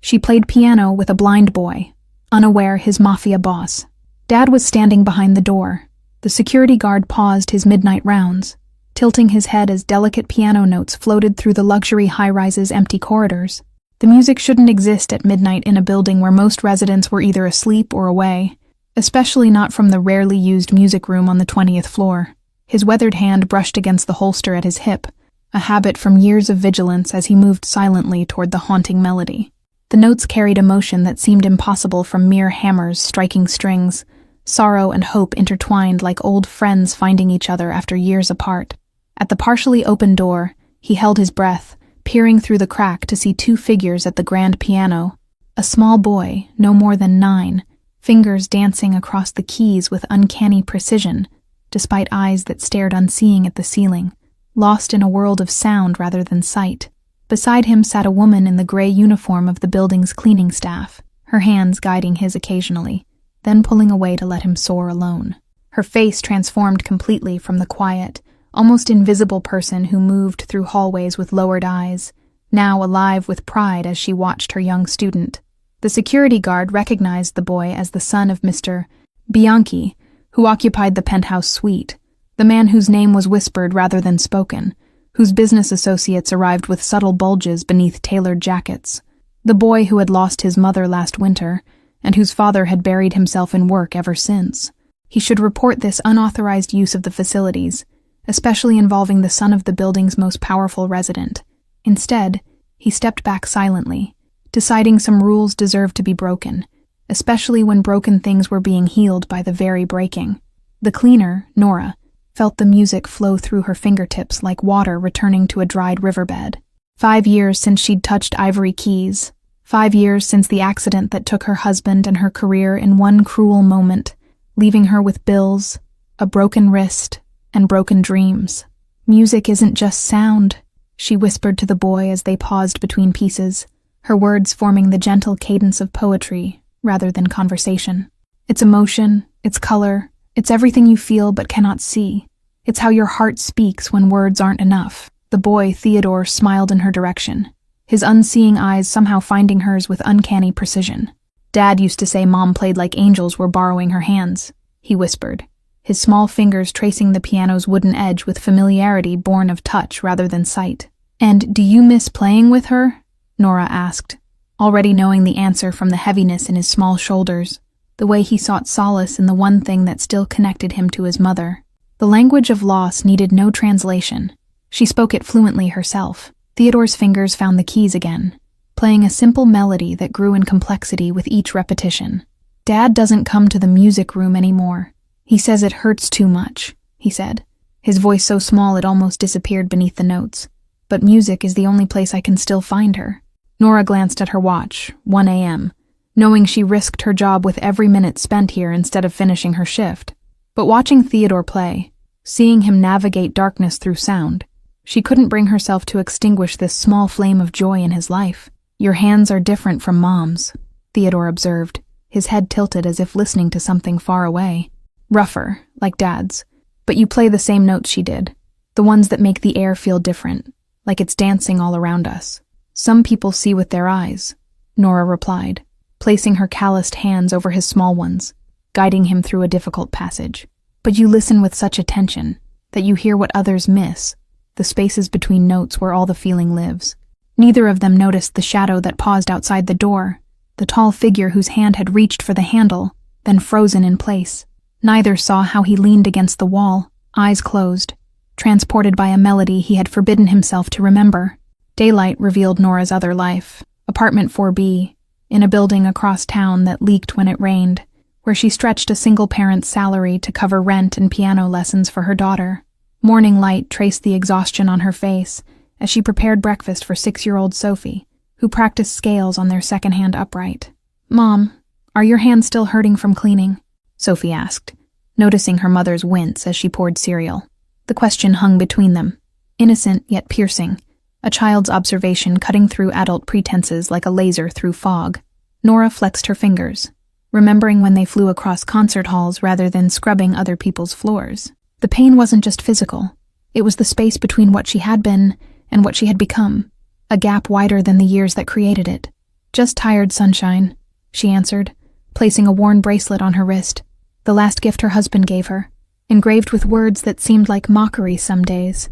She played piano with a blind boy, unaware his Mafia boss. Dad was standing behind the door. The security guard paused his midnight rounds, tilting his head as delicate piano notes floated through the luxury high-rise's empty corridors. The music shouldn't exist at midnight in a building where most residents were either asleep or away, especially not from the rarely used music room on the 20th floor. His weathered hand brushed against the holster at his hip, a habit from years of vigilance as he moved silently toward the haunting melody. The notes carried emotion that seemed impossible from mere hammers striking strings, sorrow and hope intertwined like old friends finding each other after years apart. At the partially open door, he held his breath, peering through the crack to see two figures at the grand piano. A small boy, no more than 9, fingers dancing across the keys with uncanny precision, despite eyes that stared unseeing at the ceiling, lost in a world of sound rather than sight. Beside him sat a woman in the gray uniform of the building's cleaning staff, her hands guiding his occasionally, then pulling away to let him soar alone. Her face transformed completely from the quiet, almost invisible person who moved through hallways with lowered eyes, now alive with pride as she watched her young student. The security guard recognized the boy as the son of Mr. Bianchi, who occupied the penthouse suite, the man whose name was whispered rather than spoken, whose business associates arrived with subtle bulges beneath tailored jackets, the boy who had lost his mother last winter, and whose father had buried himself in work ever since. He should report this unauthorized use of the facilities, especially involving the son of the building's most powerful resident. Instead, he stepped back silently, deciding some rules deserved to be broken, especially when broken things were being healed by the very breaking. The cleaner, Nora, felt the music flow through her fingertips like water returning to a dried riverbed. 5 years since she'd touched ivory keys. 5 years since the accident that took her husband and her career in one cruel moment, leaving her with bills, a broken wrist, and broken dreams. Music isn't just sound, she whispered to the boy as they paused between pieces, her words forming the gentle cadence of poetry rather than conversation. It's emotion, it's color, it's everything you feel but cannot see. It's how your heart speaks when words aren't enough. The boy, Theodore, smiled in her direction, his unseeing eyes somehow finding hers with uncanny precision. Dad used to say Mom played like angels were borrowing her hands, he whispered, his small fingers tracing the piano's wooden edge with familiarity born of touch rather than sight. "And do you miss playing with her?" Nora asked, already knowing the answer from the heaviness in his small shoulders, the way he sought solace in the one thing that still connected him to his mother. The language of loss needed no translation. She spoke it fluently herself. Theodore's fingers found the keys again, playing a simple melody that grew in complexity with each repetition. "Dad doesn't come to the music room anymore. He says it hurts too much," he said, his voice so small it almost disappeared beneath the notes. "But music is the only place I can still find her." Nora glanced at her watch, 1 a.m., knowing she risked her job with every minute spent here instead of finishing her shift. But watching Theodore play, seeing him navigate darkness through sound, she couldn't bring herself to extinguish this small flame of joy in his life. "Your hands are different from Mom's," Theodore observed, his head tilted as if listening to something far away. "Rougher, like Dad's, but you play the same notes she did, the ones that make the air feel different, like it's dancing all around us." "Some people see with their eyes," Nora replied, placing her calloused hands over his small ones, guiding him through a difficult passage. "But you listen with such attention that you hear what others miss, the spaces between notes where all the feeling lives." Neither of them noticed the shadow that paused outside the door, the tall figure whose hand had reached for the handle, then frozen in place. Neither saw how he leaned against the wall, eyes closed, transported by a melody he had forbidden himself to remember. Daylight revealed Nora's other life, apartment 4B, in a building across town that leaked when it rained, where she stretched a single parent's salary to cover rent and piano lessons for her daughter. Morning light traced the exhaustion on her face as she prepared breakfast for 6-year-old Sophie, who practiced scales on their second-hand upright. "Mom, are your hands still hurting from cleaning?" Sophie asked, noticing her mother's wince as she poured cereal. The question hung between them, innocent yet piercing, a child's observation cutting through adult pretenses like a laser through fog. Nora flexed her fingers, remembering when they flew across concert halls rather than scrubbing other people's floors. The pain wasn't just physical. It was the space between what she had been and what she had become, a gap wider than the years that created it. "Just tired, sunshine," she answered, placing a worn bracelet on her wrist, the last gift her husband gave her, engraved with words that seemed like mockery some days.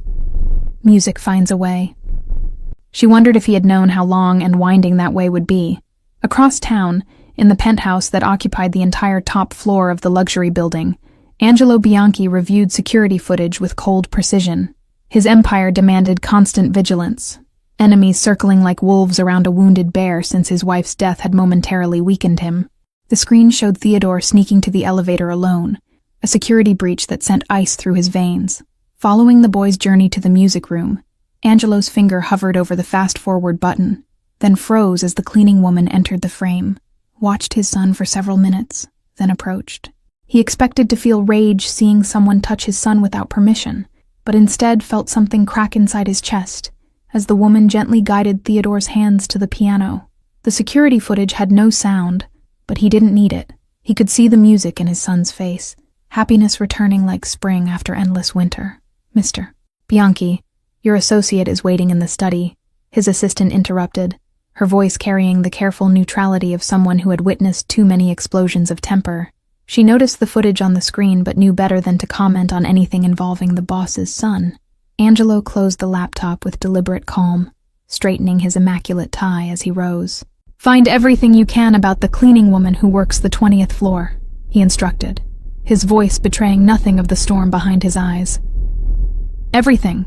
"Music finds a way." She wondered if he had known how long and winding that way would be. Across town, in the penthouse that occupied the entire top floor of the luxury building, Angelo Bianchi reviewed security footage with cold precision. His empire demanded constant vigilance, enemies circling like wolves around a wounded bear since his wife's death had momentarily weakened him. The screen showed Theodore sneaking to the elevator alone, a security breach that sent ice through his veins. Following the boy's journey to the music room, Angelo's finger hovered over the fast-forward button, then froze as the cleaning woman entered the frame, watched his son for several minutes, then approached. He expected to feel rage seeing someone touch his son without permission, but instead felt something crack inside his chest as the woman gently guided Theodore's hands to the piano. The security footage had no sound, but he didn't need it. He could see the music in his son's face, happiness returning like spring after endless winter. "Mr. Bianchi, your associate is waiting in the study," his assistant interrupted, her voice carrying the careful neutrality of someone who had witnessed too many explosions of temper. She noticed the footage on the screen but knew better than to comment on anything involving the boss's son. Angelo closed the laptop with deliberate calm, straightening his immaculate tie as he rose. "Find everything you can about the cleaning woman who works the 20th floor," he instructed, his voice betraying nothing of the storm behind his eyes. "Everything.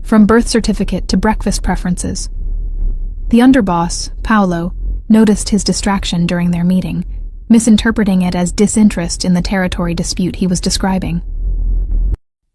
From birth certificate to breakfast preferences." The underboss, Paolo, noticed his distraction during their meeting, misinterpreting it as disinterest in the territory dispute he was describing.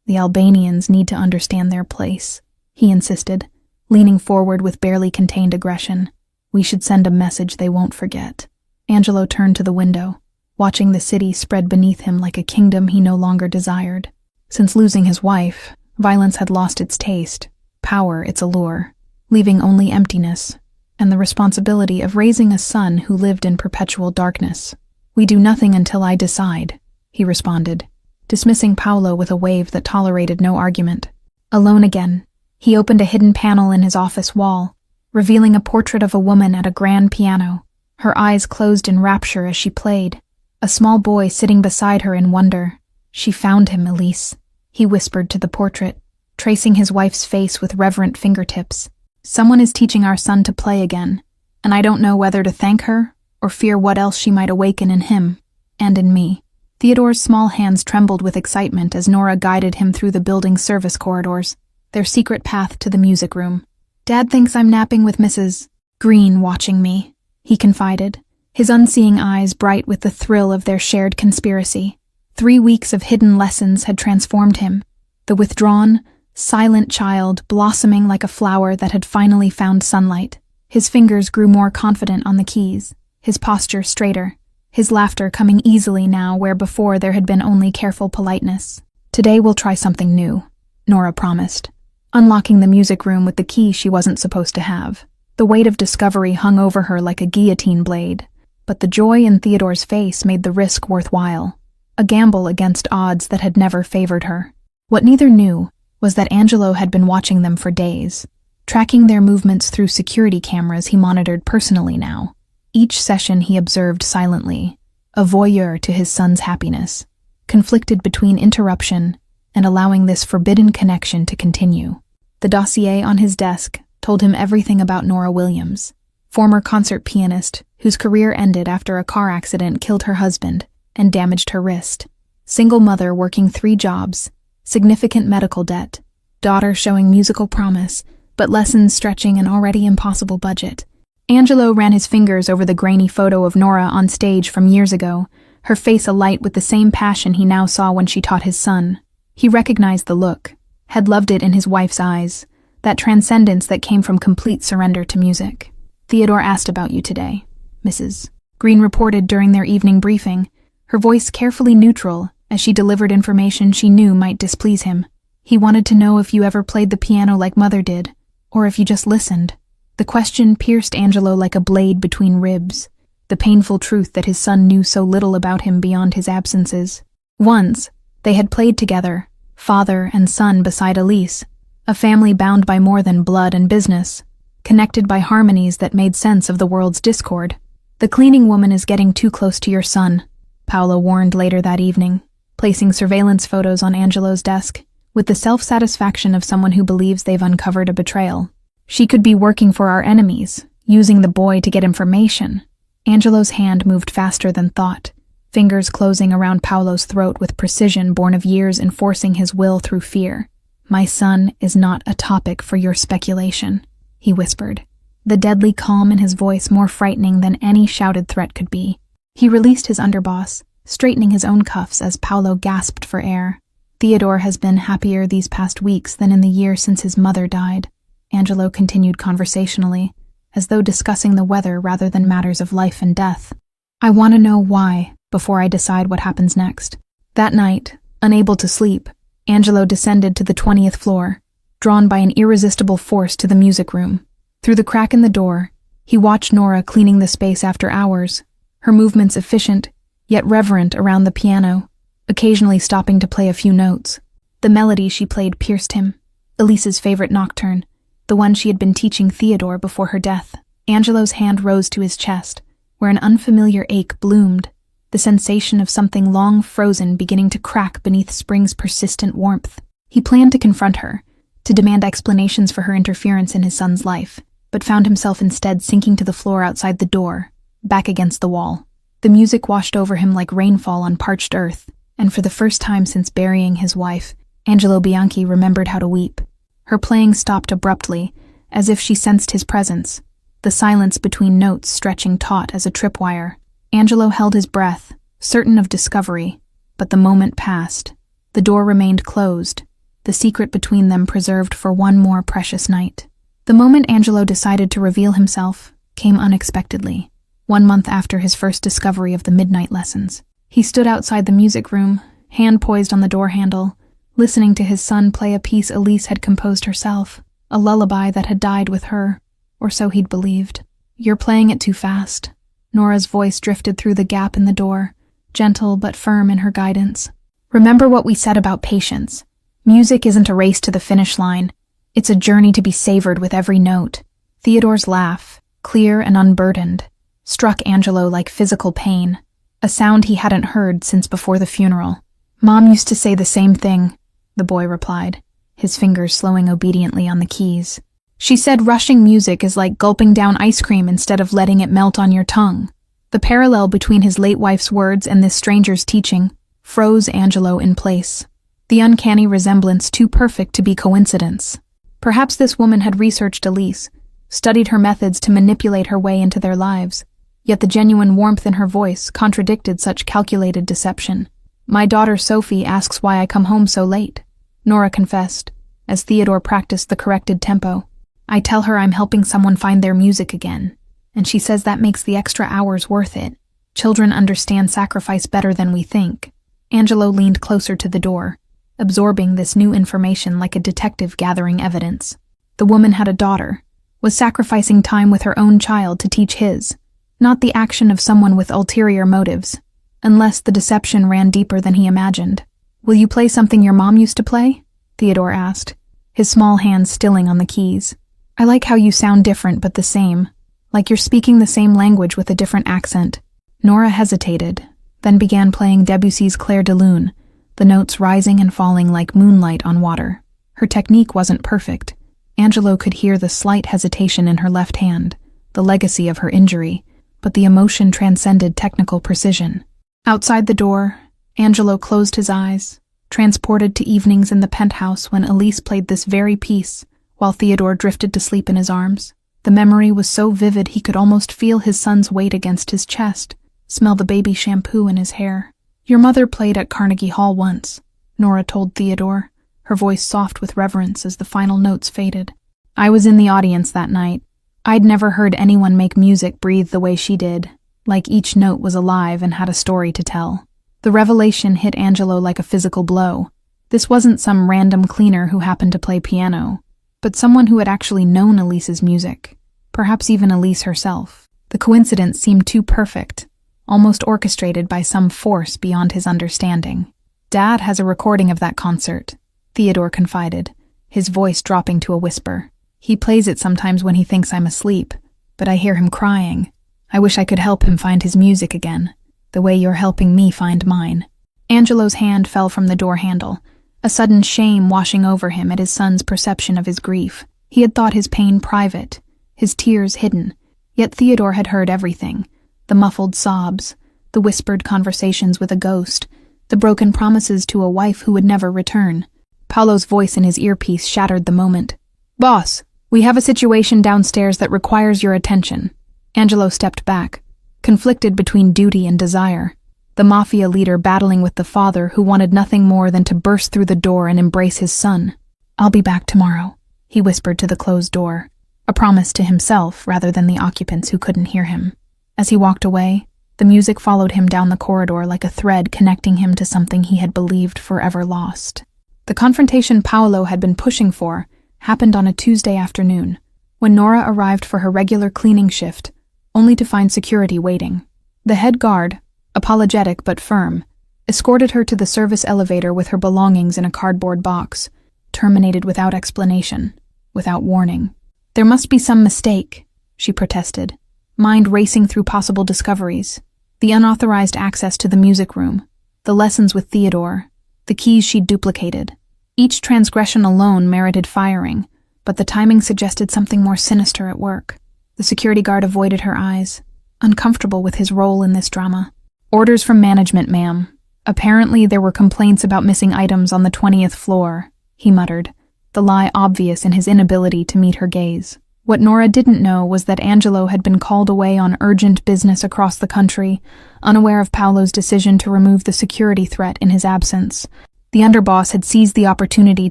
"The Albanians need to understand their place," he insisted, leaning forward with barely contained aggression. "We should send a message they won't forget." Angelo turned to the window, watching the city spread beneath him like a kingdom he no longer desired. Since losing his wife, violence had lost its taste, power its allure, leaving only emptiness and the responsibility of raising a son who lived in perpetual darkness. "We do nothing until I decide," he responded, dismissing Paolo with a wave that tolerated no argument. Alone again, he opened a hidden panel in his office wall, revealing a portrait of a woman at a grand piano, her eyes closed in rapture as she played, a small boy sitting beside her in wonder. "She found him, Elise," he whispered to the portrait, tracing his wife's face with reverent fingertips. "Someone is teaching our son to play again, and I don't know whether to thank her or fear what else she might awaken in him, and in me." Theodore's small hands trembled with excitement as Nora guided him through the building's service corridors, their secret path to the music room. "Dad thinks I'm napping with Mrs. Green watching me," he confided, his unseeing eyes bright with the thrill of their shared conspiracy. 3 weeks of hidden lessons had transformed him, the withdrawn, silent child blossoming like a flower that had finally found sunlight. His fingers grew more confident on the keys, his posture straighter, his laughter coming easily now where before there had been only careful politeness. "Today we'll try something new," Nora promised, unlocking the music room with the key she wasn't supposed to have. The weight of discovery hung over her like a guillotine blade, but the joy in Theodore's face made the risk worthwhile, a gamble against odds that had never favored her. What neither knew was that Angelo had been watching them for days, tracking their movements through security cameras he monitored personally now. Each session he observed silently, a voyeur to his son's happiness, conflicted between interruption and allowing this forbidden connection to continue. The dossier on his desk told him everything about Nora Williams, former concert pianist whose career ended after a car accident killed her husband and damaged her wrist. Single mother working 3 jobs, significant medical debt, daughter showing musical promise, but lessons stretching an already impossible budget. Angelo ran his fingers over the grainy photo of Nora on stage from years ago, her face alight with the same passion he now saw when she taught his son. He recognized the look, had loved it in his wife's eyes, that transcendence that came from complete surrender to music. "Theodore asked about you today," Mrs. Green reported during their evening briefing, her voice carefully neutral as she delivered information she knew might displease him. "He wanted to know if you ever played the piano like Mother did, or if you just listened." The question pierced Angelo like a blade between ribs, the painful truth that his son knew so little about him beyond his absences. Once, they had played together, father and son beside Elise, a family bound by more than blood and business. connected by harmonies that made sense of the world's discord. "The cleaning woman is getting too close to your son," Paolo warned later that evening, placing surveillance photos on Angelo's desk, with the self-satisfaction of someone who believes they've uncovered a betrayal. "She could be working for our enemies, using the boy to get information." Angelo's hand moved faster than thought, fingers closing around Paolo's throat with precision born of years enforcing his will through fear. "My son is not a topic for your speculation," he whispered, the deadly calm in his voice more frightening than any shouted threat could be. He released his underboss, straightening his own cuffs as Paolo gasped for air. "Theodore has been happier these past weeks than in the year since his mother died," Angelo continued conversationally, as though discussing the weather rather than matters of life and death. "I want to know why before I decide what happens next." That night, unable to sleep, Angelo descended to the 20th floor, drawn by an irresistible force to the music room. Through the crack in the door, he watched Nora cleaning the space after hours, her movements efficient, yet reverent around the piano, occasionally stopping to play a few notes. The melody she played pierced him, Elise's favorite nocturne, the one she had been teaching Theodore before her death. Angelo's hand rose to his chest, where an unfamiliar ache bloomed, the sensation of something long frozen beginning to crack beneath spring's persistent warmth. He planned to confront her, to demand explanations for her interference in his son's life, but found himself instead sinking to the floor outside the door, back against the wall. The music washed over him like rainfall on parched earth, and for the first time since burying his wife, Angelo Bianchi remembered how to weep. Her playing stopped abruptly, as if she sensed his presence, the silence between notes stretching taut as a tripwire. Angelo held his breath, certain of discovery, but the moment passed. The door remained closed, the secret between them preserved for one more precious night. The moment Angelo decided to reveal himself came unexpectedly, 1 month after his first discovery of the midnight lessons. He stood outside the music room, hand poised on the door handle, listening to his son play a piece Elise had composed herself, a lullaby that had died with her, or so he'd believed. "You're playing it too fast." Nora's voice drifted through the gap in the door, gentle but firm in her guidance. "Remember what we said about patience. Music isn't a race to the finish line. It's a journey to be savored with every note." Theodore's laugh, clear and unburdened, struck Angelo like physical pain, a sound he hadn't heard since before the funeral. "Mom used to say the same thing," the boy replied, his fingers slowing obediently on the keys. "She said rushing music is like gulping down ice cream instead of letting it melt on your tongue." The parallel between his late wife's words and this stranger's teaching froze Angelo in place, the uncanny resemblance too perfect to be coincidence. Perhaps this woman had researched Elise, studied her methods to manipulate her way into their lives, yet the genuine warmth in her voice contradicted such calculated deception. "My daughter Sophie asks why I come home so late," Nora confessed, as Theodore practiced the corrected tempo. "I tell her I'm helping someone find their music again, and she says that makes the extra hours worth it. Children understand sacrifice better than we think." Angelo leaned closer to the door, absorbing this new information like a detective gathering evidence. The woman had a daughter, was sacrificing time with her own child to teach his, not the action of someone with ulterior motives, unless the deception ran deeper than he imagined. "Will you play something your mom used to play?" Theodore asked, his small hands stilling on the keys. "I like how you sound different but the same, like you're speaking the same language with a different accent." Nora hesitated, then began playing Debussy's Clair de Lune, the notes rising and falling like moonlight on water. Her technique wasn't perfect. Angelo could hear the slight hesitation in her left hand, the legacy of her injury, but the emotion transcended technical precision. Outside the door, Angelo closed his eyes, transported to evenings in the penthouse when Elise played this very piece, while Theodore drifted to sleep in his arms. The memory was so vivid he could almost feel his son's weight against his chest, smell the baby shampoo in his hair. "Your mother played at Carnegie Hall once," Nora told Theodore, her voice soft with reverence as the final notes faded. "I was in the audience that night. I'd never heard anyone make music breathe the way she did, like each note was alive and had a story to tell." The revelation hit Angelo like a physical blow. This wasn't some random cleaner who happened to play piano, but someone who had actually known Elise's music, perhaps even Elise herself. The coincidence seemed too perfect, almost orchestrated by some force beyond his understanding. "Dad has a recording of that concert," Theodore confided, his voice dropping to a whisper. He plays it sometimes when he thinks I'm asleep, but I hear him crying. I wish I could help him find his music again, the way you're helping me find mine." Angelo's hand fell from the door handle, a sudden shame washing over him at his son's perception of his grief. He had thought his pain private, his tears hidden, yet Theodore had heard everything: the muffled sobs, the whispered conversations with a ghost, the broken promises to a wife who would never return. Paolo's voice in his earpiece shattered the moment. "Boss, we have a situation downstairs that requires your attention." Angelo stepped back, conflicted between duty and desire. The Mafia leader battling with the father who wanted nothing more than to burst through the door and embrace his son. "I'll be back tomorrow," he whispered to the closed door, a promise to himself rather than the occupants who couldn't hear him. As he walked away, the music followed him down the corridor like a thread connecting him to something he had believed forever lost. The confrontation Paolo had been pushing for happened on a Tuesday afternoon, when Nora arrived for her regular cleaning shift, only to find security waiting. The head guard, apologetic but firm, escorted her to the service elevator with her belongings in a cardboard box, terminated without explanation, without warning. "There must be some mistake," she protested, mind racing through possible discoveries. The unauthorized access to the music room, the lessons with Theodore, the keys she'd duplicated. Each transgression alone merited firing, but the timing suggested something more sinister at work. The security guard avoided her eyes, uncomfortable with his role in this drama. "Orders from management, ma'am. Apparently there were complaints about missing items on the 20th floor, he muttered, the lie obvious in his inability to meet her gaze. What Nora didn't know was that Angelo had been called away on urgent business across the country, unaware of Paolo's decision to remove the security threat in his absence. The underboss had seized the opportunity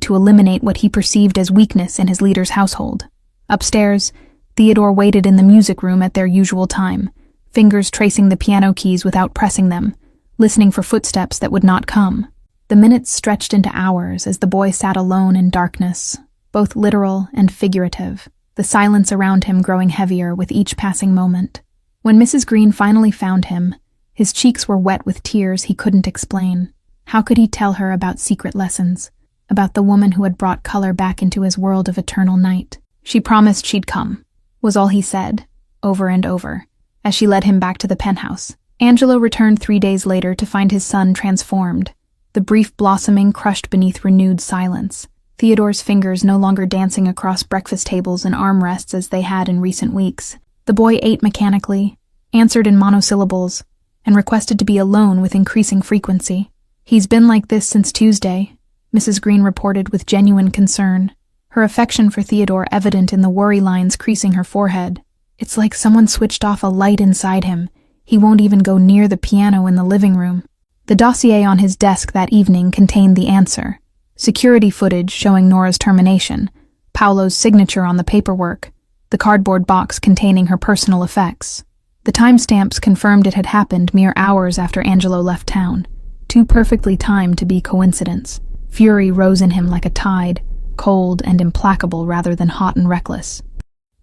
to eliminate what he perceived as weakness in his leader's household. Upstairs, Theodore waited in the music room at their usual time, fingers tracing the piano keys without pressing them, listening for footsteps that would not come. The minutes stretched into hours as the boy sat alone in darkness, both literal and figurative, the silence around him growing heavier with each passing moment. When Mrs. Green finally found him, his cheeks were wet with tears he couldn't explain. How could he tell her about secret lessons, about the woman who had brought color back into his world of eternal night? "She promised she'd come," was all he said, over and over, as she led him back to the penthouse. Angelo returned 3 days later to find his son transformed, the brief blossoming crushed beneath renewed silence, Theodore's fingers no longer dancing across breakfast tables and armrests as they had in recent weeks. The boy ate mechanically, answered in monosyllables, and requested to be alone with increasing frequency. "He's been like this since Tuesday," Mrs. Green reported with genuine concern, her affection for Theodore evident in the worry lines creasing her forehead. "It's like someone switched off a light inside him. He won't even go near the piano in the living room." The dossier on his desk that evening contained the answer: security footage showing Nora's termination, Paolo's signature on the paperwork, the cardboard box containing her personal effects. The timestamps confirmed it had happened mere hours after Angelo left town, too perfectly timed to be coincidence. Fury rose in him like a tide, cold and implacable rather than hot and reckless.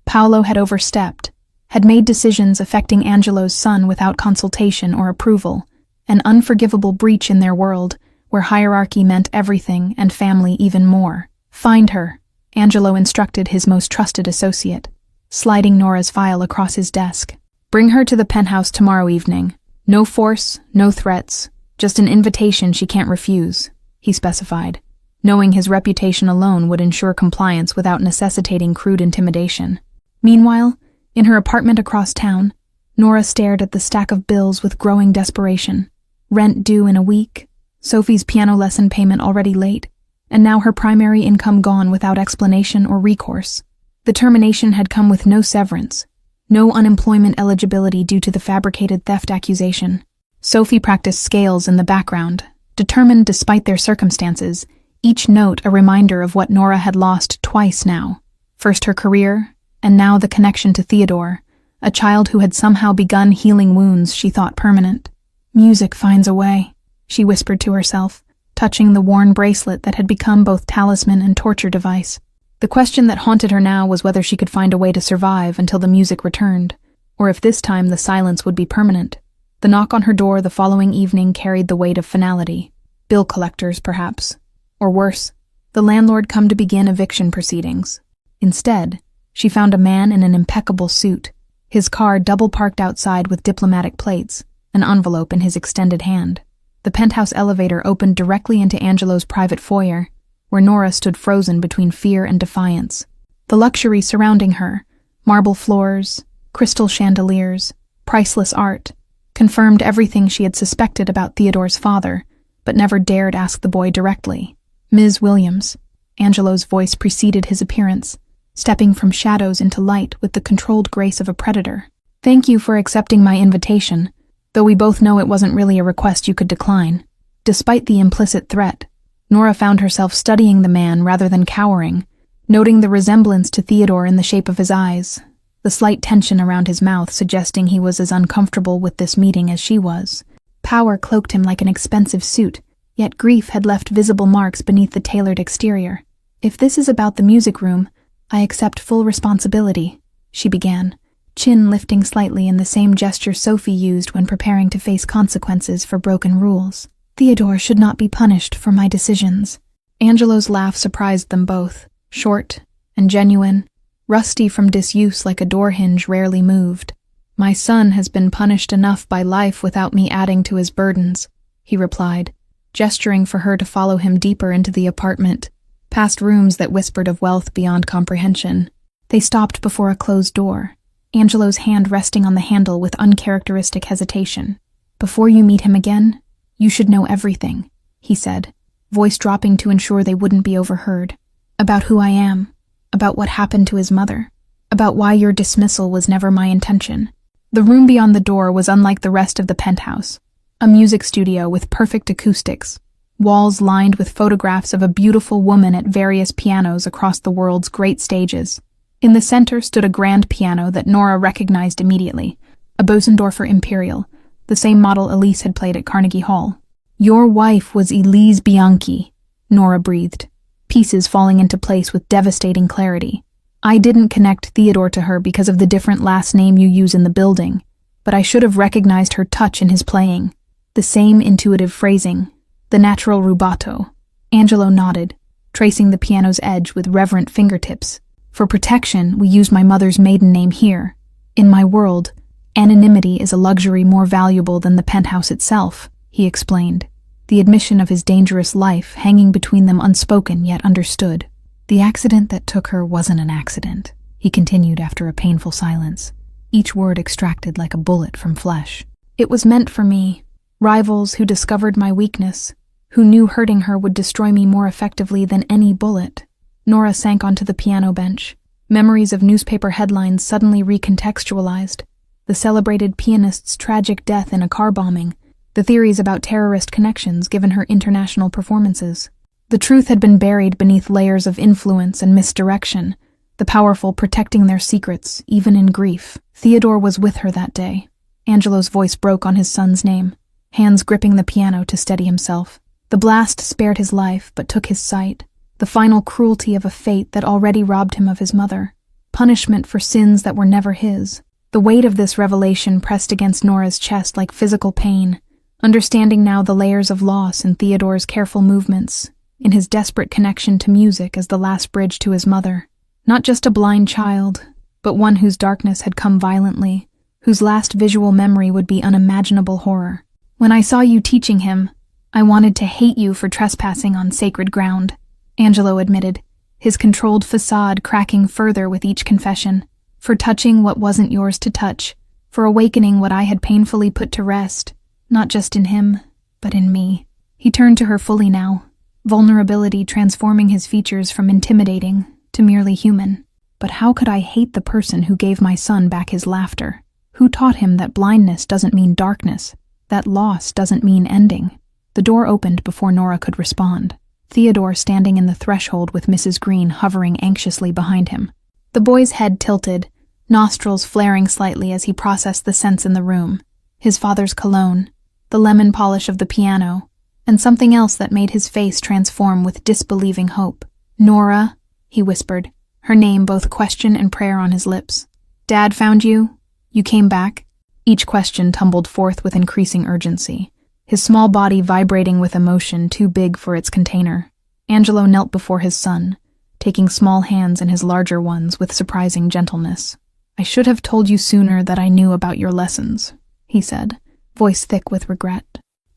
Paolo had overstepped, had made decisions affecting Angelo's son without consultation or approval, an unforgivable breach in their world where hierarchy meant everything and family even more. "Find her," Angelo instructed his most trusted associate, sliding Nora's file across his desk. "Bring her to the penthouse tomorrow evening. No force, no threats, just an invitation she can't refuse," he specified, knowing his reputation alone would ensure compliance without necessitating crude intimidation. Meanwhile, in her apartment across town, Nora stared at the stack of bills with growing desperation. Rent due in a week, Sophie's piano lesson payment already late, and now her primary income gone without explanation or recourse. The termination had come with no severance, no unemployment eligibility due to the fabricated theft accusation. Sophie practiced scales in the background, determined despite their circumstances, each note a reminder of what Nora had lost twice now. First her career, and now the connection to Theodore, a child who had somehow begun healing wounds she thought permanent. "Music finds a way," she whispered to herself, touching the worn bracelet that had become both talisman and torture device. The question that haunted her now was whether she could find a way to survive until the music returned, or if this time the silence would be permanent. The knock on her door the following evening carried the weight of finality. Bill collectors, perhaps. Or worse, the landlord come to begin eviction proceedings. Instead, she found a man in an impeccable suit, his car double-parked outside with diplomatic plates, an envelope in his extended hand. The penthouse elevator opened directly into Angelo's private foyer, where Nora stood frozen between fear and defiance. The luxury surrounding her, marble floors, crystal chandeliers, priceless art, confirmed everything she had suspected about Theodore's father, but never dared ask the boy directly. "Ms. Williams," Angelo's voice preceded his appearance, stepping from shadows into light with the controlled grace of a predator. "Thank you for accepting my invitation, though we both know it wasn't really a request you could decline." Despite the implicit threat, Nora found herself studying the man rather than cowering, noting the resemblance to Theodore in the shape of his eyes, the slight tension around his mouth suggesting he was as uncomfortable with this meeting as she was. Power cloaked him like an expensive suit, yet grief had left visible marks beneath the tailored exterior. "If this is about the music room, I accept full responsibility," she began, chin lifting slightly in the same gesture Sophie used when preparing to face consequences for broken rules. "Theodore should not be punished for my decisions." Angelo's laugh surprised them both, short and genuine, rusty from disuse like a door hinge rarely moved. "My son has been punished enough by life without me adding to his burdens," he replied, gesturing for her to follow him deeper into the apartment, past rooms that whispered of wealth beyond comprehension. They stopped before a closed door, Angelo's hand resting on the handle with uncharacteristic hesitation. "Before you meet him again, you should know everything," he said, voice dropping to ensure they wouldn't be overheard. "About who I am, about what happened to his mother, about why your dismissal was never my intention." The room beyond the door was unlike the rest of the penthouse, a music studio with perfect acoustics, walls lined with photographs of a beautiful woman at various pianos across the world's great stages. In the center stood a grand piano that Nora recognized immediately, a Bosendorfer Imperial, the same model Elise had played at Carnegie Hall. "Your wife was Elise Bianchi," Nora breathed, pieces falling into place with devastating clarity. "I didn't connect Theodore to her because of the different last name you use in the building, but I should have recognized her touch in his playing. The same intuitive phrasing, the natural rubato." Angelo nodded, tracing the piano's edge with reverent fingertips. "For protection, we use my mother's maiden name here. In my world, anonymity is a luxury more valuable than the penthouse itself," he explained, the admission of his dangerous life hanging between them unspoken yet understood. "The accident that took her wasn't an accident," he continued after a painful silence, each word extracted like a bullet from flesh. "It was meant for me. Rivals who discovered my weakness, who knew hurting her would destroy me more effectively than any bullet." Nora sank onto the piano bench, memories of newspaper headlines suddenly recontextualized, the celebrated pianist's tragic death in a car bombing, the theories about terrorist connections given her international performances. The truth had been buried beneath layers of influence and misdirection, the powerful protecting their secrets, even in grief. Theodore was with her that day. Angelo's voice broke on his son's name, hands gripping the piano to steady himself. The blast spared his life, but took his sight, the final cruelty of a fate that already robbed him of his mother, punishment for sins that were never his. The weight of this revelation pressed against Nora's chest like physical pain, understanding now the layers of loss in Theodore's careful movements, in his desperate connection to music as the last bridge to his mother. Not just a blind child, but one whose darkness had come violently, whose last visual memory would be unimaginable horror. "When I saw you teaching him, I wanted to hate you for trespassing on sacred ground," Angelo admitted, his controlled facade cracking further with each confession. "For touching what wasn't yours to touch, for awakening what I had painfully put to rest, not just in him, but in me." He turned to her fully now, vulnerability transforming his features from intimidating to merely human. "But how could I hate the person who gave my son back his laughter? Who taught him that blindness doesn't mean darkness, that loss doesn't mean ending?" The door opened before Nora could respond, Theodore standing in the threshold with Mrs. Green hovering anxiously behind him. The boy's head tilted, nostrils flaring slightly as he processed the scents in the room, his father's cologne, the lemon polish of the piano, and something else that made his face transform with disbelieving hope. "Nora," he whispered, her name both question and prayer on his lips. "Dad found you? You came back?" Each question tumbled forth with increasing urgency, his small body vibrating with emotion too big for its container. Angelo knelt before his son, taking small hands in his larger ones with surprising gentleness. "I should have told you sooner that I knew about your lessons," he said, voice thick with regret.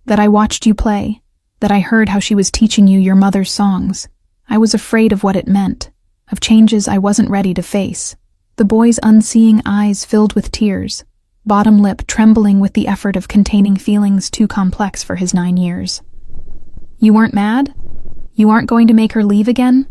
"That I watched you play, that I heard how she was teaching you your mother's songs. I was afraid of what it meant, of changes I wasn't ready to face." The boy's unseeing eyes filled with tears, bottom lip trembling with the effort of containing feelings too complex for his 9 years. "You weren't mad? You aren't going to make her leave again?"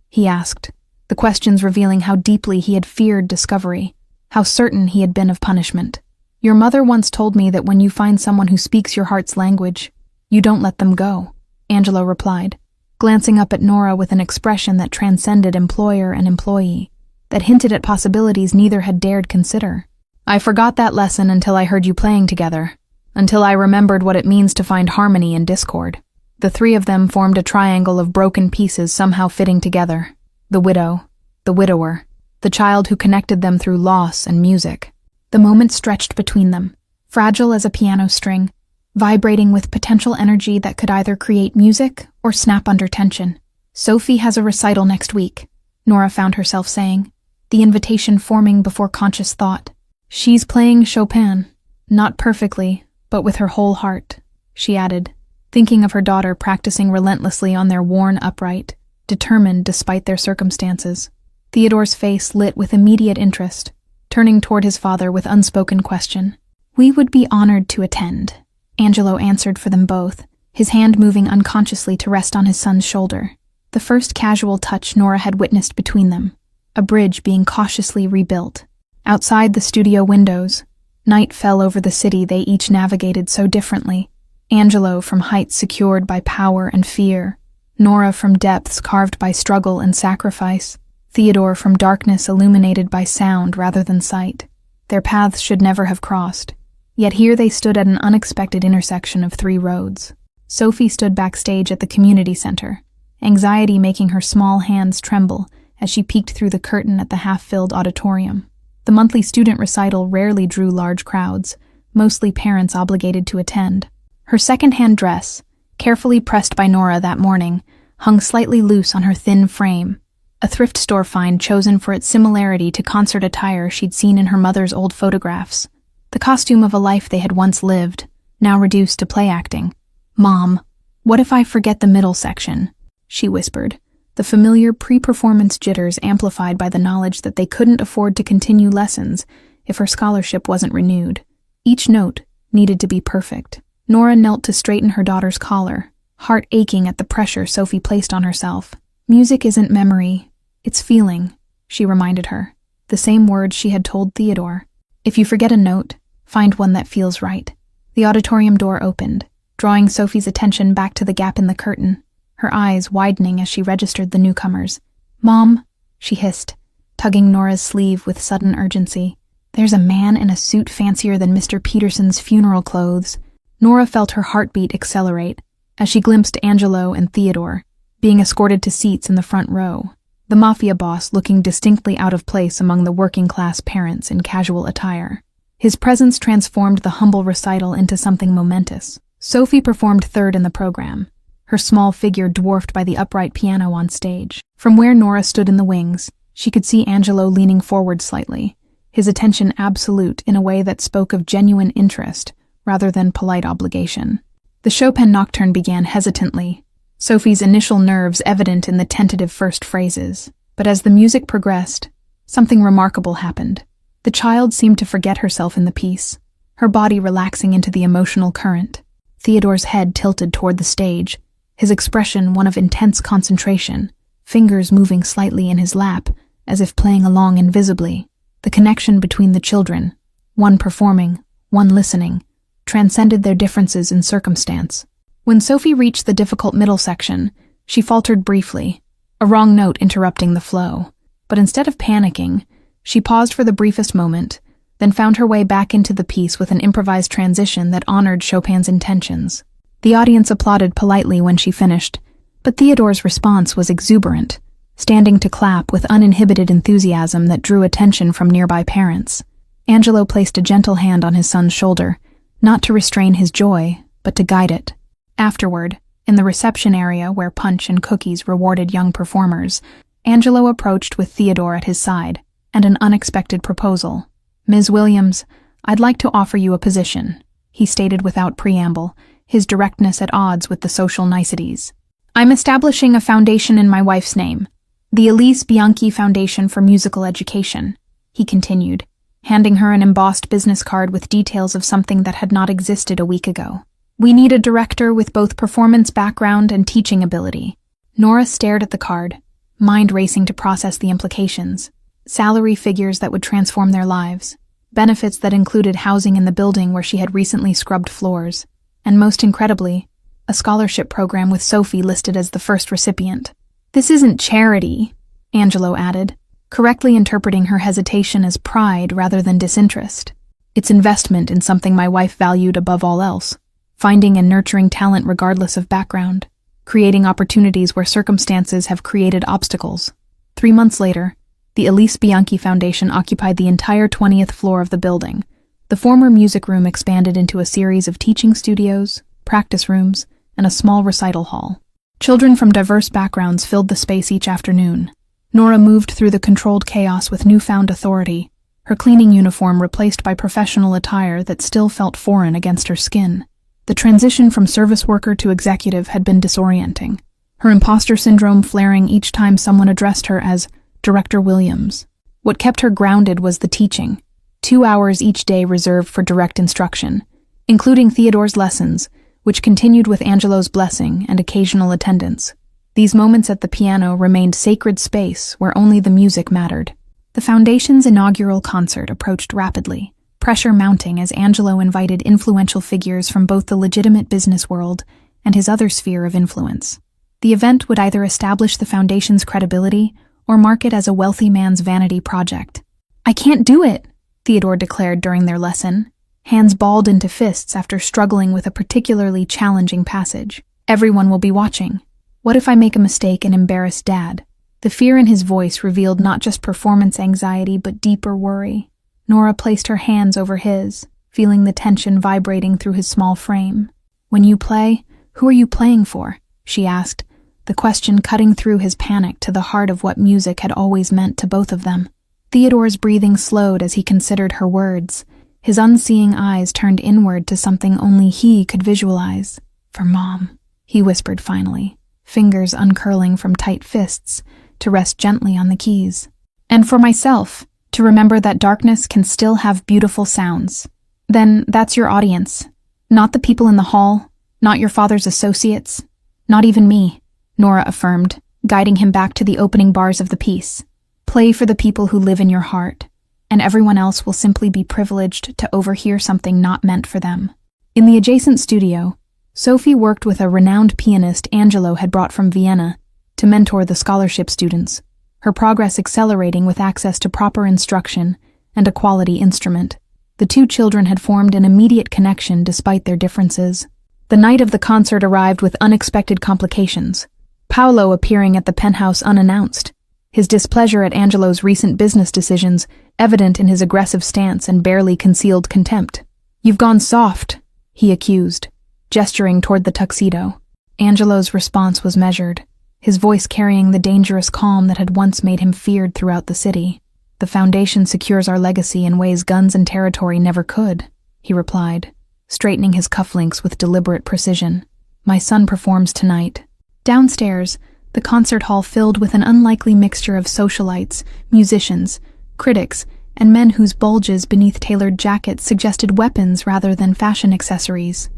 he asked, the questions revealing how deeply he had feared discovery, how certain he had been of punishment. "Your mother once told me that when you find someone who speaks your heart's language, you don't let them go," Angelo replied, glancing up at Nora with an expression that transcended employer and employee, that hinted at possibilities neither had dared consider. "I forgot that lesson until I heard you playing together, until I remembered what it means to find harmony in discord." The three of them formed a triangle of broken pieces somehow fitting together. The widow, the widower, the child who connected them through loss and music. The moment stretched between them, fragile as a piano string, vibrating with potential energy that could either create music or snap under tension. "Sophie has a recital next week," Nora found herself saying, the invitation forming before conscious thought. "She's playing Chopin, not perfectly, but with her whole heart," she added, thinking of her daughter practicing relentlessly on their worn upright, determined despite their circumstances. Theodore's face lit with immediate interest, turning toward his father with unspoken question. "We would be honored to attend," Angelo answered for them both, his hand moving unconsciously to rest on his son's shoulder. The first casual touch Nora had witnessed between them, a bridge being cautiously rebuilt. Outside the studio windows, night fell over the city they each navigated so differently. Angelo from heights secured by power and fear, Nora from depths carved by struggle and sacrifice, Theodore from darkness illuminated by sound rather than sight. Their paths should never have crossed, yet here they stood at an unexpected intersection of 3 roads. Sophie stood backstage at the community center, anxiety making her small hands tremble as she peeked through the curtain at the half-filled auditorium. The monthly student recital rarely drew large crowds, mostly parents obligated to attend. Her second-hand dress, carefully pressed by Nora that morning, hung slightly loose on her thin frame, a thrift store find chosen for its similarity to concert attire she'd seen in her mother's old photographs. The costume of a life they had once lived, now reduced to play acting. "Mom, what if I forget the middle section?" she whispered, the familiar pre-performance jitters amplified by the knowledge that they couldn't afford to continue lessons if her scholarship wasn't renewed. Each note needed to be perfect. Nora knelt to straighten her daughter's collar, heart aching at the pressure Sophie placed on herself. "Music isn't memory, it's feeling," she reminded her, the same words she had told Theodore. "If you forget a note, find one that feels right." The auditorium door opened, drawing Sophie's attention back to the gap in the curtain, her eyes widening as she registered the newcomers. "Mom," she hissed, tugging Nora's sleeve with sudden urgency. "There's a man in a suit fancier than Mr. Peterson's funeral clothes." Nora felt her heartbeat accelerate as she glimpsed Angelo and Theodore, being escorted to seats in the front row, the Mafia boss looking distinctly out of place among the working-class parents in casual attire. His presence transformed the humble recital into something momentous. Sophie performed third in the program, her small figure dwarfed by the upright piano on stage. From where Nora stood in the wings, she could see Angelo leaning forward slightly, his attention absolute in a way that spoke of genuine interest rather than polite obligation. The Chopin nocturne began hesitantly, Sophie's initial nerves evident in the tentative first phrases. But as the music progressed, something remarkable happened. The child seemed to forget herself in the piece, her body relaxing into the emotional current. Theodore's head tilted toward the stage, his expression one of intense concentration, fingers moving slightly in his lap, as if playing along invisibly. The connection between the children, one performing, one listening, transcended their differences in circumstance. When Sophie reached the difficult middle section, she faltered briefly, a wrong note interrupting the flow. But instead of panicking, she paused for the briefest moment, then found her way back into the piece with an improvised transition that honored Chopin's intentions. The audience applauded politely when she finished, but Theodore's response was exuberant, standing to clap with uninhibited enthusiasm that drew attention from nearby parents. Angelo placed a gentle hand on his son's shoulder, not to restrain his joy, but to guide it. Afterward, in the reception area where punch and cookies rewarded young performers, Angelo approached with Theodore at his side, and an unexpected proposal. "Ms. Williams, I'd like to offer you a position," he stated without preamble, his directness at odds with the social niceties. "I'm establishing a foundation in my wife's name, the Elise Bianchi Foundation for Musical Education," he continued, handing her an embossed business card with details of something that had not existed a week ago. "We need a director with both performance background and teaching ability." Nora stared at the card, mind racing to process the implications. Salary figures that would transform their lives, benefits that included housing in the building where she had recently scrubbed floors, and most incredibly, a scholarship program with Sophie listed as the first recipient. "This isn't charity," Angelo added, correctly interpreting her hesitation as pride rather than disinterest. "It's investment in something my wife valued above all else, finding and nurturing talent regardless of background, creating opportunities where circumstances have created obstacles." 3 months later, the Elise Bianchi Foundation occupied the entire 20th floor of the building. The former music room expanded into a series of teaching studios, practice rooms, and a small recital hall. Children from diverse backgrounds filled the space each afternoon. Nora moved through the controlled chaos with newfound authority, her cleaning uniform replaced by professional attire that still felt foreign against her skin. The transition from service worker to executive had been disorienting, her imposter syndrome flaring each time someone addressed her as Director Williams. What kept her grounded was the teaching, 2 hours each day reserved for direct instruction, including Theodore's lessons, which continued with Angelo's blessing and occasional attendance. These moments at the piano remained sacred space where only the music mattered. The Foundation's inaugural concert approached rapidly, pressure mounting as Angelo invited influential figures from both the legitimate business world and his other sphere of influence. The event would either establish the Foundation's credibility or mark it as a wealthy man's vanity project. "I can't do it," Theodore declared during their lesson, hands balled into fists after struggling with a particularly challenging passage. "Everyone will be watching. What if I make a mistake and embarrass Dad?" The fear in his voice revealed not just performance anxiety but deeper worry. Nora placed her hands over his, feeling the tension vibrating through his small frame. "When you play, who are you playing for?" she asked, the question cutting through his panic to the heart of what music had always meant to both of them. Theodore's breathing slowed as he considered her words, his unseeing eyes turned inward to something only he could visualize. "For Mom," he whispered finally, fingers uncurling from tight fists to rest gently on the keys. "And for myself, to remember that darkness can still have beautiful sounds." "Then that's your audience. Not the people in the hall, not your father's associates, not even me," Nora affirmed, guiding him back to the opening bars of the piece. "Play for the people who live in your heart, and everyone else will simply be privileged to overhear something not meant for them." In the adjacent studio, Sophie worked with a renowned pianist Angelo had brought from Vienna to mentor the scholarship students, her progress accelerating with access to proper instruction and a quality instrument. The two children had formed an immediate connection despite their differences. The night of the concert arrived with unexpected complications, Paolo appearing at the penthouse unannounced, his displeasure at Angelo's recent business decisions evident in his aggressive stance and barely concealed contempt. "You've gone soft," he accused, gesturing toward the tuxedo. Angelo's response was measured, his voice carrying the dangerous calm that had once made him feared throughout the city. "The Foundation secures our legacy in ways guns and territory never could," he replied, straightening his cufflinks with deliberate precision. "My son performs tonight." Downstairs, the concert hall filled with an unlikely mixture of socialites, musicians, critics, and men whose bulges beneath tailored jackets suggested weapons rather than fashion accessories.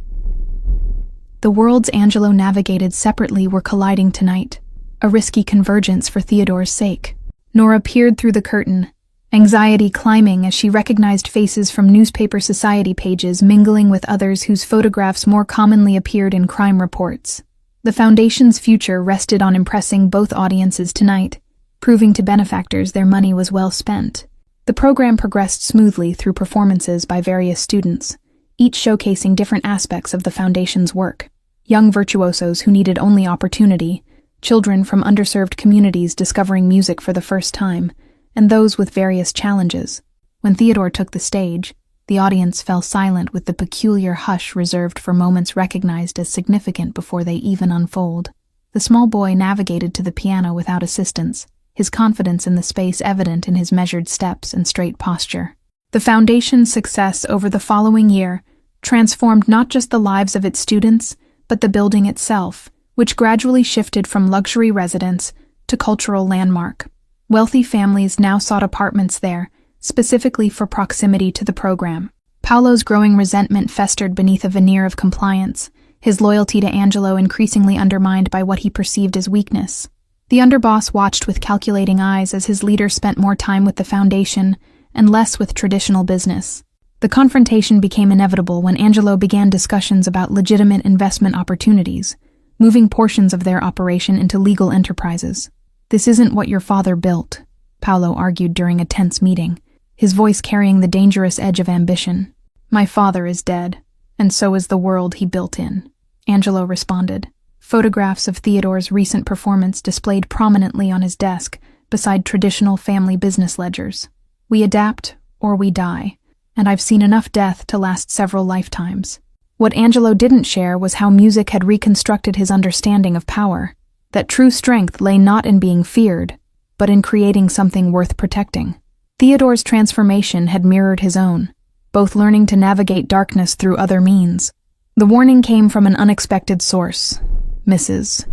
The worlds Angelo navigated separately were colliding tonight, a risky convergence for Theodore's sake. Nora peered through the curtain, anxiety climbing as she recognized faces from newspaper society pages mingling with others whose photographs more commonly appeared in crime reports. The Foundation's future rested on impressing both audiences tonight, proving to benefactors their money was well spent. The program progressed smoothly through performances by various students, each showcasing different aspects of the Foundation's work. Young virtuosos who needed only opportunity, children from underserved communities discovering music for the first time, and those with various challenges. When Theodore took the stage, the audience fell silent with the peculiar hush reserved for moments recognized as significant before they even unfold. The small boy navigated to the piano without assistance, his confidence in the space evident in his measured steps and straight posture. The foundation's success over the following year transformed not just the lives of its students, but the building itself, which gradually shifted from luxury residence to cultural landmark. Wealthy families now sought apartments there, specifically for proximity to the program. Paolo's growing resentment festered beneath a veneer of compliance, his loyalty to Angelo increasingly undermined by what he perceived as weakness. The underboss watched with calculating eyes as his leader spent more time with the foundation and less with traditional business. The confrontation became inevitable when Angelo began discussions about legitimate investment opportunities, moving portions of their operation into legal enterprises. "This isn't what your father built," Paolo argued during a tense meeting, his voice carrying the dangerous edge of ambition. "My father is dead, and so is the world he built in," Angelo responded. Photographs of Theodore's recent performance displayed prominently on his desk beside traditional family business ledgers. "We adapt or we die, and I've seen enough death to last several lifetimes." What Angelo didn't share was how music had reconstructed his understanding of power, that true strength lay not in being feared, but in creating something worth protecting. Theodore's transformation had mirrored his own, both learning to navigate darkness through other means. The warning came from an unexpected source, Mrs.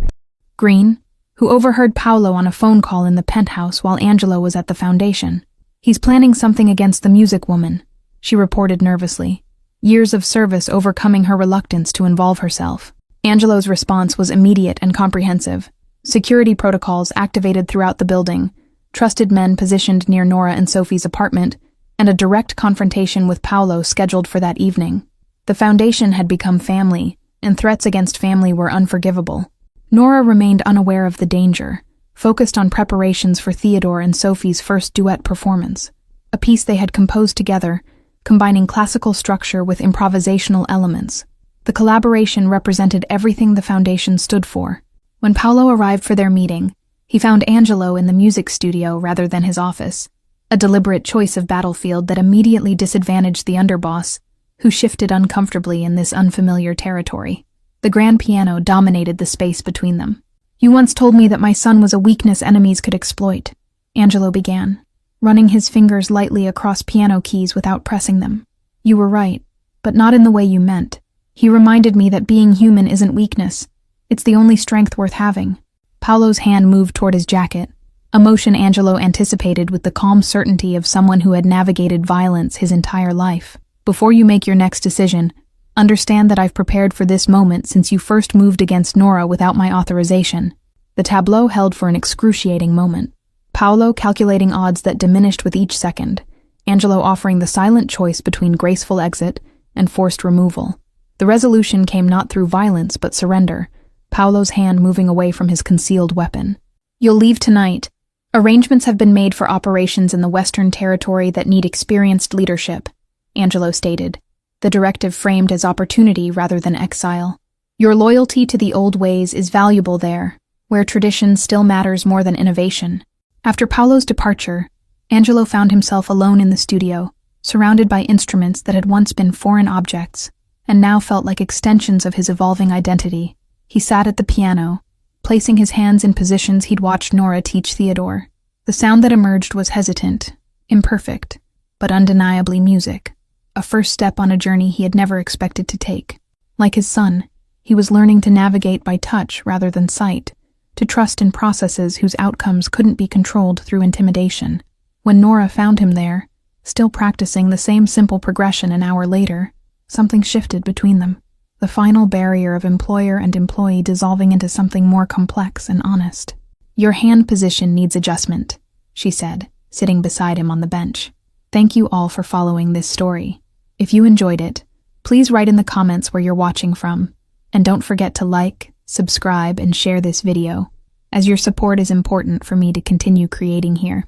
Green, who overheard Paolo on a phone call in the penthouse while Angelo was at the foundation. "He's planning something against the music woman," she reported nervously, years of service overcoming her reluctance to involve herself. Angelo's response was immediate and comprehensive. Security protocols activated throughout the building, trusted men positioned near Nora and Sophie's apartment, and a direct confrontation with Paolo scheduled for that evening. The foundation had become family, and threats against family were unforgivable. Nora remained unaware of the danger, focused on preparations for Theodore and Sophie's first duet performance, a piece they had composed together, combining classical structure with improvisational elements. The collaboration represented everything the foundation stood for. When Paolo arrived for their meeting, he found Angelo in the music studio rather than his office, a deliberate choice of battlefield that immediately disadvantaged the underboss, who shifted uncomfortably in this unfamiliar territory. The grand piano dominated the space between them. "You once told me that my son was a weakness enemies could exploit," Angelo began, running his fingers lightly across piano keys without pressing them. "You were right, but not in the way you meant. He reminded me that being human isn't weakness. It's the only strength worth having." Paolo's hand moved toward his jacket, a motion Angelo anticipated with the calm certainty of someone who had navigated violence his entire life. "Before you make your next decision, understand that I've prepared for this moment since you first moved against Nora without my authorization." The tableau held for an excruciating moment. Paolo calculating odds that diminished with each second, Angelo offering the silent choice between graceful exit and forced removal. The resolution came not through violence but surrender, Paolo's hand moving away from his concealed weapon. "You'll leave tonight. Arrangements have been made for operations in the Western Territory that need experienced leadership," Angelo stated, the directive framed as opportunity rather than exile. "Your loyalty to the old ways is valuable there, where tradition still matters more than innovation." After Paolo's departure, Angelo found himself alone in the studio, surrounded by instruments that had once been foreign objects, and now felt like extensions of his evolving identity. He sat at the piano, placing his hands in positions he'd watched Nora teach Theodore. The sound that emerged was hesitant, imperfect, but undeniably music, a first step on a journey he had never expected to take. Like his son, he was learning to navigate by touch rather than sight, to trust in processes whose outcomes couldn't be controlled through intimidation. When Nora found him there, still practicing the same simple progression an hour later, something shifted between them, the final barrier of employer and employee dissolving into something more complex and honest. "Your hand position needs adjustment," she said, sitting beside him on the bench. "Thank you all for following this story. If you enjoyed it, please write in the comments where you're watching from, and don't forget to like, subscribe, and share this video, as your support is important for me to continue creating here.